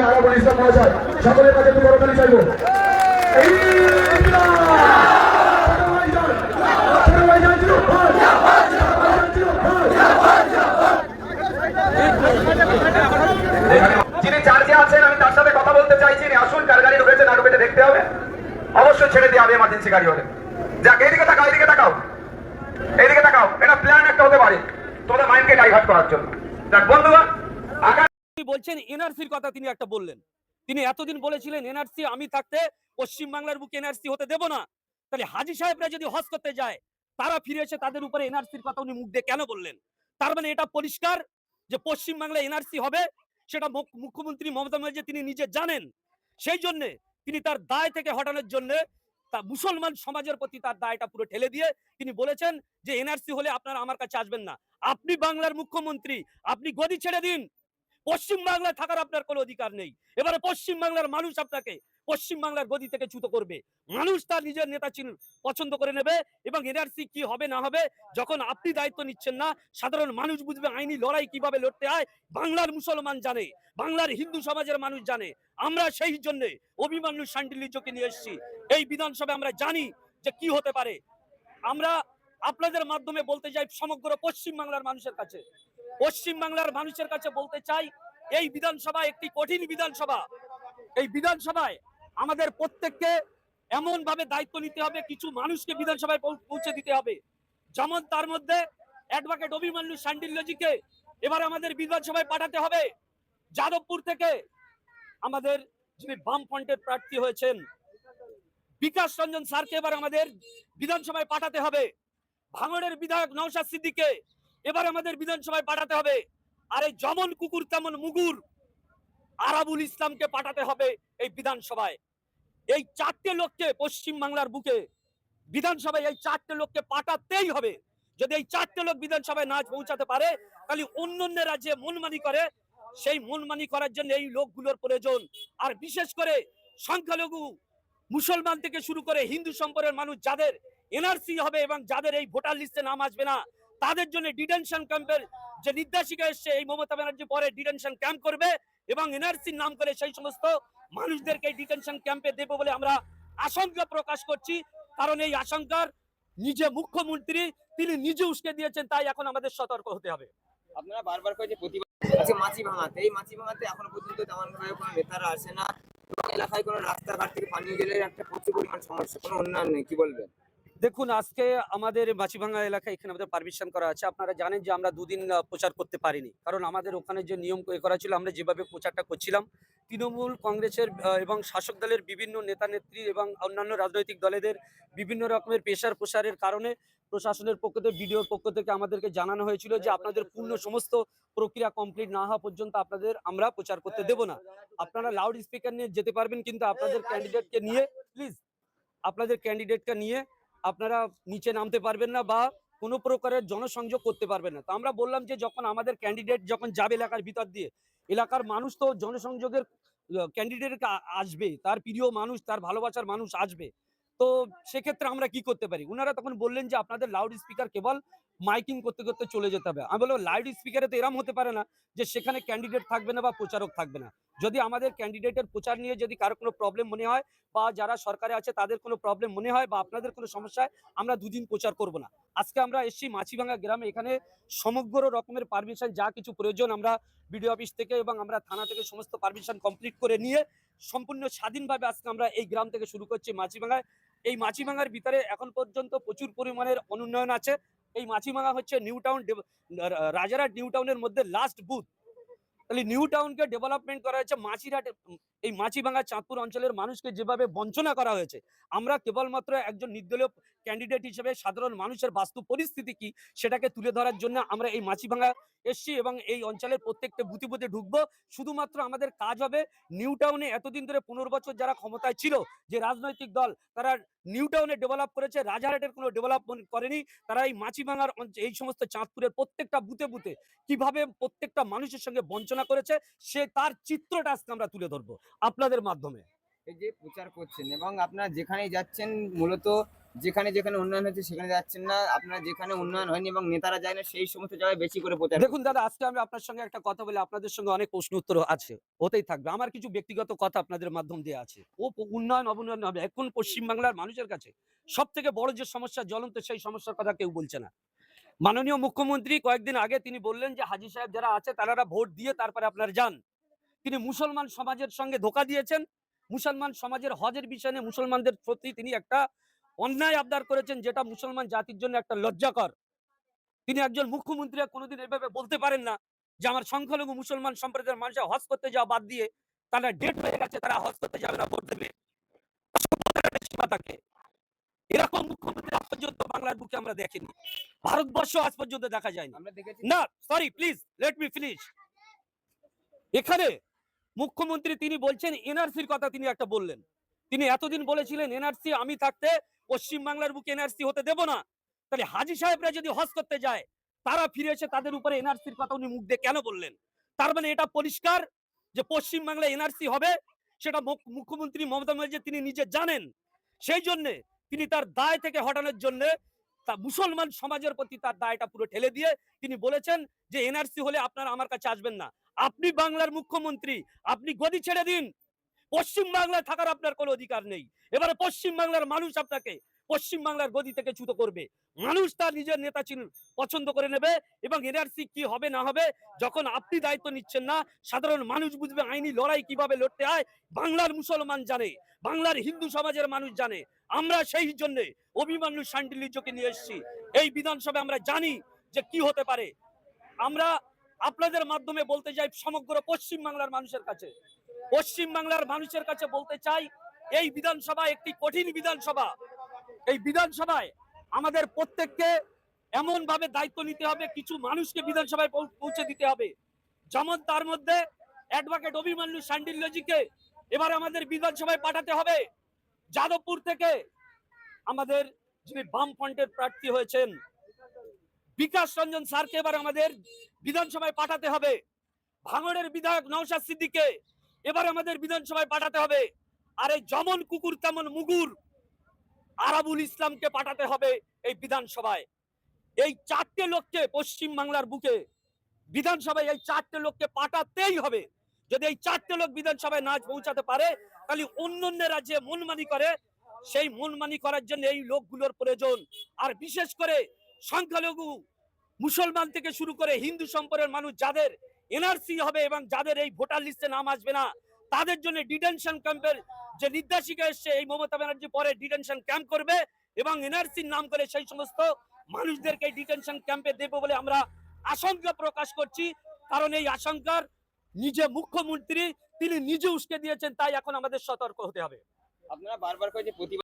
আরাবুল ইসলাম মহাশয় সকলের কাছে একটু করতালি চাইবো। যিনি চার্জে আছেন আমি তার সাথে কথা বলতে চাইছি, আসুন। কার গাড়ি ঢুকেছে না ঢুকেছে দেখতে হবে, অবশ্যই ছেড়ে দিয়ে হবে এমার্জেন্সি গাড়ি হলে। যাক, এইদিকে তাকাও, এইদিকে তাকাও, এইদিকে তাকাও। এটা প্ল্যান একটা হতে পারে তোমাদের মাইন্ডকে ডাইভার্ট করার জন্য। যাক বন্ধুগণ, বলছেন এনআরসির কথা তিনি একটা বললেন। তিনি এতদিন বলেছিলেন এনআরসি আমি থাকতে পশ্চিম বাংলার বুকে এনআরসি হতে দেব না। তাহলে হাজী সাহেবরা যদি হজ করতে যায়, তারা ফিরে এসে তাদের উপরে এনআরসির কথা উনি মুখ দিয়ে কেন বললেন? তার মানে এটা পরিষ্কার যে পশ্চিম বাংলায় এনআরসি হবে, সেটা মুখ্যমন্ত্রী মমতা ব্যানার্জি তিনি নিজে জানেন। সেই জন্য তিনি তার দায় থেকে হটানোর জন্য তা মুসলমান সমাজের প্রতি তার দায়টা পুরো ঠেলে দিয়ে তিনি বলেছেন যে এনআরসি হলে আপনারা আমার কাছে আসবেন না। আপনি বাংলার মুখ্যমন্ত্রী, আপনি গদি ছেড়ে দিন। পশ্চিম বাংলায় থাকার আপনার কোনো অধিকার নেই। এবারে পশ্চিম বাংলার মানুষ আপনাকে পশ্চিম বাংলার গদি থেকে চ্যুত করবে। মানুষ তার নিজের নেতা পছন্দ করে নেবে এবং এনআরসি কি হবে না হবে যখন আপনি দায়িত্ব নিচ্ছেন না, সাধারণ মানুষ বুঝবে আইনি লড়াই কিভাবে লড়তে হয়। বাংলার মুসলমান জানে, বাংলার হিন্দু সমাজের মানুষ জানে। আমরা সেই জন্য অভিমন্যু শান্ডিল্যকে নিয়ে এসেছি এই বিধানসভায়। আমরা জানি যে কি হতে পারে। আমরা আপনাদের মাধ্যমে বলতে চাই সমগ্র পশ্চিম বাংলার মানুষের কাছে, পশ্চিম বাংলার মানুষের কাছে বলতে চাই, এই বিধানসভা একটি কঠিন বিধানসভা। এই বিধানসভায় আমাদের প্রত্যেককে এমন ভাবে দায়িত্ব নিতে হবে, কিছু মানুষকে বিধানসভায় পৌঁছে দিতে হবে। যেমন তার মধ্যে অ্যাডভোকেট অভিমন্যু শান্ডিল্যজিকে এবার আমাদের বিধানসভায় পাঠাতে হবে। যাদবপুর থেকে আমাদের যিনি বামফ্রন্টের প্রার্থী হয়েছেন বিকাশ রঞ্জন স্যারকে এবার আমাদের বিধানসভায় পাঠাতে হবে। ভাঙড়ের বিধায়ক নওশাদ সিদ্দিককে এবার আমাদের বিধানসভায় পাঠাতে হবে। আর এই যেমন কুকুর তেমন মুগুর আরাবুল ইসলামকে পাঠাতে হবে এই বিধানসভায়। এই চারটে লোককে পশ্চিম বাংলার বুকে বিধানসভায় এই চারটে লোককে পাঠাতেই হবে। যদি এই চারটে লোক বিধানসভায় না পৌঁছাতে পারে, তাহলে অন্যান্য রাজ্যে মনমানি করে, সেই মনমানি করার জন্য এই লোকগুলোর প্রয়োজন। আর বিশেষ করে সংখ্যালঘু মুসলমান থেকে শুরু করে হিন্দু সম্প্রদায়ের মানুষ যাদের এনআরসি হবে এবং যাদের এই ভোটার লিস্টে নাম আসবে না, তাদের জন্য ডিটেনশন ক্যাম্পের যে নির্দেশিকা এসছে, এই মমতা ব্যানার্জি পরে ডিটেনশন ক্যাম্প করবে এবং এনআরসির নাম করে সেই সমস্ত মানুষদেরকে ডিটেনশন ক্যাম্পে দেব বলে আমরা আশঙ্কা প্রকাশ করছি। কারণ এই আশঙ্কার নিজে মুখ্যমন্ত্রী তিনি নিজে উস্কে দিয়েছেন, তাই এখন আমাদের সতর্ক হতে হবে। আপনারা বারবার করে যে প্রতিবাদ আছে মাছি ভাঙাতে, এই মাছি ভাঙাতে এখনো পর্যন্ত তেমন ভাবে কোনো নেতারা আসে না। এলাকায় কোনো রাস্তাঘাট থেকে পানীয় জলের একটা প্রচুর পরিমাণ সমস্যা, কোনো উন্নয়ন নেই, কি বলবেন? দেখুন, আজকে আমাদের মাছিভাঙ্গা এলাকায় এখানে আমাদের পারমিশন করা আছে। আপনারা জানেন যে আমরা দুদিন প্রচার করতে পারিনি, কারণ আমাদের ওখানে যে নিয়ম করা ছিল, আমরা যেভাবে প্রচারটা করছিলাম, তৃণমূল কংগ্রেসের এবং শাসক দলের বিভিন্ন নেতা নেত্রী এবং অন্যান্য রাজনৈতিক দলেদের বিভিন্ন রকমের পেশার প্রসারের কারণে প্রশাসনের পক্ষ থেকে, বিডিওর পক্ষ থেকে আমাদেরকে জানানো হয়েছিল যে আপনাদের পূর্ণ সমস্ত প্রক্রিয়া কমপ্লিট না হওয়া পর্যন্ত আপনাদের আমরা প্রচার করতে দেব না। আপনারা লাউড স্পিকার নিয়ে যেতে পারবেন, কিন্তু আপনাদের ক্যান্ডিডেটকে নিয়ে প্লিজ আপনাদের ক্যান্ডিডেটকে নিয়ে আপনারা নিচে নামতে পারবেন না বা কোনো প্রকারের জনসংযোগ করতে পারবেন না। তো আমরা বললাম যে যখন আমাদের ক্যান্ডিডেট যখন যাবে এলাকার ভিতর দিয়ে, এলাকার মানুষ তো জনসংযোগের ক্যান্ডিডেট আসবে, তার প্রিয় মানুষ, তার ভালোবাসার মানুষ আসবে। তো সেক্ষেত্রে আমরা কি করতে পারি? ওনারা তখন বললেন যে আপনাদের লাউড স্পিকার কেবল মাইকিং করতে করতে চলে যেতে হবে। আমি বললাম লাউড স্পিকারে তো এরম হতে পারে না যে সেখানে ক্যান্ডিডেট থাকবে না বা প্রচারক থাকবে না। যদি আমাদের ক্যান্ডিডেটের প্রচার নিয়ে যদি কারো কোনো প্রবলেম মনে হয় বা যারা সরকারে আছে তাদের কোনো প্রবলেম মনে হয় বা আপনাদের কোনো সমস্যায়, আমরা দুদিন প্রচার করব না। আজকে আমরা এসেছি মাছিভাঙ্গা গ্রামে, এখানে সমগ্র রকমের পারমিশন যা কিছু প্রয়োজন আমরা বিডিও অফিস থেকে এবং আমরা থানা থেকে সমস্ত পারমিশন কমপ্লিট করে নিয়ে সম্পূর্ণ স্বাধীনভাবে আজকে আমরা এই গ্রাম থেকে শুরু করছি মাছিভাঙ্গায়। এই মাছিভাঙ্গার ভিতরে এখন পর্যন্ত প্রচুর পরিমাণের অনুন্নয়ন আছে। এই মাছিভাঙ্গা হচ্ছে নিউ টাউন, রাজারহাট নিউ টাউনের মধ্যে লাস্ট বুথ। তাহলে নিউ টাউনকে ডেভেলপমেন্ট করা হয়েছে, মাছিরহাটে এই মাছিভাঙ্গা চাঁদপুর অঞ্চলের মানুষকে যেভাবে বঞ্চনা করা হয়েছে, আমরা কেবলমাত্র একজন নির্দলীয় ক্যান্ডিডেট হিসেবে সাধারণ মানুষের বাস্তব পরিস্থিতি কি সেটাকে তুলে ধরার জন্য আমরা এই মাছিভাঙ্গা এসছি এবং এই অঞ্চলের প্রত্যেকটা বুথে বুথে ঢুকবো। শুধুমাত্র আমাদের কাজ হবে নিউ টাউনে এতদিন ধরে 15 বছর যারা ক্ষমতায় ছিল, যে রাজনৈতিক দল, তারা নিউ টাউনে ডেভেলপ করেছে, রাজারহাটের কোনো ডেভেলপমেন্ট করেনি। তারা এই মাছিভাঙ্গার এই সমস্ত চাঁদপুরের প্রত্যেকটা বুথে বুথে কিভাবে প্রত্যেকটা মানুষের সঙ্গে বঞ্চনা করেছে, সে তার চিত্রটা আজকে আমরা তুলে ধরবো আপনাদের মাধ্যমে। এই যে প্রচার করছেন এবং আপনারা যেখানেই যাচ্ছেন মূলত যেখানে যেখানে উন্নয়ন হয়েছে সেখানে যাচ্ছেন না, আপনারা যেখানে উন্নয়ন হয়নি এবং নেতারা যায় না সেই সমস্ত জায়গায় বেশি করে প্রচার দেখুন দাদা, আজকে আমি আপনার সঙ্গে একটা কথা বলে আপনাদের সঙ্গে অনেক প্রশ্ন উত্তর আছে, হতেই থাকবে। আমার কিছু ব্যক্তিগত কথা আপনাদের মাধ্যম দিয়ে আছে। উন্নয়ন অবনয়ন হবে, এখন পশ্চিমবাংলার মানুষের কাছে সব থেকে বড় যে সমস্যা জ্বলন্ত, সেই সমস্যার কথা কেউ বলছে না। মাননীয় মুখ্যমন্ত্রী কয়েকদিন আগে তিনি বললেন যে হাজী সাহেব যারা আছে তারা ভোট দিয়ে তারপরে আপনার যান। তিনি মুসলমান সমাজের সঙ্গে ধোঁকা দিয়েছেন। মুসলমান সমাজের হজের বিষয়ে মুসলমানদের প্রতি তিনি একটা অন্যায় আবদার করেছেন, যেটা মুসলমান জাতির জন্য একটা লজ্জাকর। তিনি একজন মুখ্যমন্ত্রী কোনোদিন এভাবে বলতে পারেন না যে আমার সংখ্যালঘু মুসলমান সম্প্রদায়ের মানুষের হজ করতে যাওয়া বাদ দিয়ে তারা ডেট হয়ে গেছে, তারা হজ করতে যাবে না, ভোট দেবে। সীমা থাকে। এরকম মুখ্যমন্ত্রী আজ পর্যন্ত বাংলার বুকে আমরা দেখিনি, ভারতবর্ষ আজ পর্যন্ত দেখা যায়নি। আমরা দেখেছি না, sorry, please let me finish. এখানে মুখ্যমন্ত্রী তিনি বলছেন এনআরসির কথা তিনি একটা বললেন। তিনি এতদিন বলেছিলেন এনআরসি আমি থাকতে পশ্চিম বাংলার বুকে এনআরসি হতে দেব না। তাহলে হাজী সাহেবরা যদি হজ করতে যায়, তারা ফিরে এসে তাদের উপরে এনআরসির কথা উনি মুখ দিয়ে কেন বললেন? তার মানে এটা পরিষ্কার যে পশ্চিম বাংলায় এনআরসি হবে, সেটা মুখ্যমন্ত্রী মমতা ব্যানার্জি তিনি নিজে জানেন। সেই জন্য তিনি তার দায় থেকে হটানোর জন্য তা মুসলমান সমাজের প্রতি তার দায়টা পুরো ঠেলে দিয়ে তিনি বলেছেন যে এনআরসি হলে আপনারা আমার কাছে আসবেন না। আপনি বাংলার মুখ্যমন্ত্রী, আপনি গদি ছেড়ে দিন। পশ্চিম বাংলায় থাকার আপনার কোনো অধিকার নেই। এবারে পশ্চিম বাংলার মানুষ আপনাকে পশ্চিম বাংলার গদি থেকে চ্যুত করবে। মানুষ তার নিজের নেতা পছন্দ করে নেবে, এবং এনআরসি কি হবে না হবে যখন আপনি দায়িত্ব নিচ্ছেন না, সাধারণ মানুষ বুঝবে আইনি লড়াই কিভাবে লড়তে হয়। বাংলার মুসলমান জানে, বাংলার হিন্দু সমাজের মানুষ জানে। আমরা সেই জন্য অভিমন্যু শান্ডিল্যকে নিয়ে এসেছি এই বিধানসভায়। আমরা জানি যে কি হতে পারে। আমরা আপনাদের মাধ্যমে বলতে চাই সমগ্র পশ্চিম বাংলার মানুষের কাছে, পশ্চিম বাংলার মানুষের কাছে বলতে চাই, এই বিধানসভা একটি কঠিন বিধানসভা। এই বিধানসভায় আমাদের প্রত্যেককে এমন ভাবে দায়িত্ব নিতে হবে, কিছু মানুষকে বিধানসভায় পৌঁছে দিতে হবে। যেমন তার মধ্যে অ্যাডভোকেট অভিমন্যু শান্ডিল্যজিকে এবার আমাদের বিধানসভায় পাঠাতে হবে। যাদবপুর থেকে আমাদের যিনি বামফ্রন্টের প্রার্থী হয়েছেন বিকাশ রঞ্জন স্যারকে এবার আমাদের বিধানসভায় পাঠাতে হবে। ভাঙড়ের বিধায়ক নওশাদ সিদ্দিককে এবার আমাদের বিধানসভায় পাঠাতে হবে। আর এই যেমন কুকুর তেমন মুগুর আরাবুল ইসলামকে পাঠাতে হবে এই বিধানসভায়। এই চারটে লোককে পশ্চিম বাংলার বুকে বিধানসভায় এই চারটে লোককে পাঠাতেই হবে। যদি এই চারটে লোক বিধানসভায় না পৌঁছাতে পারে, তাহলে অন্য রাজ্যে মনমানি করে, সেই মনমানি করার জন্য এই লোকগুলোর প্রয়োজন। আর বিশেষ করে সংখ্যালঘু মুসলমান থেকে শুরু করে হিন্দু সম্প্রদায়ের মানুষ যাদের এনআরসি হবে এবং যাদের এই ভোটার লিস্টে নাম আসবে না, তাদের জন্য ডিটেনশন ক্যাম্পের যে নির্দেশিকা এসছে, এই মমতা ব্যানার্জি পরে ডিটেনশন ক্যাম্প করবে এবং এনআরসির নাম করে সেই সমস্ত মানুষদেরকে ডিটেনশন ক্যাম্পে দেবে বলে আমরা আশঙ্কা প্রকাশ করছি। কারণ এই আশঙ্কার নিজে মুখ্যমন্ত্রী তিনি নিজে উস্কে দিয়েছেন, তাই এখন আমাদের সতর্ক হতে হবে। আপনারা বারবার করে যে প্রতিবাদ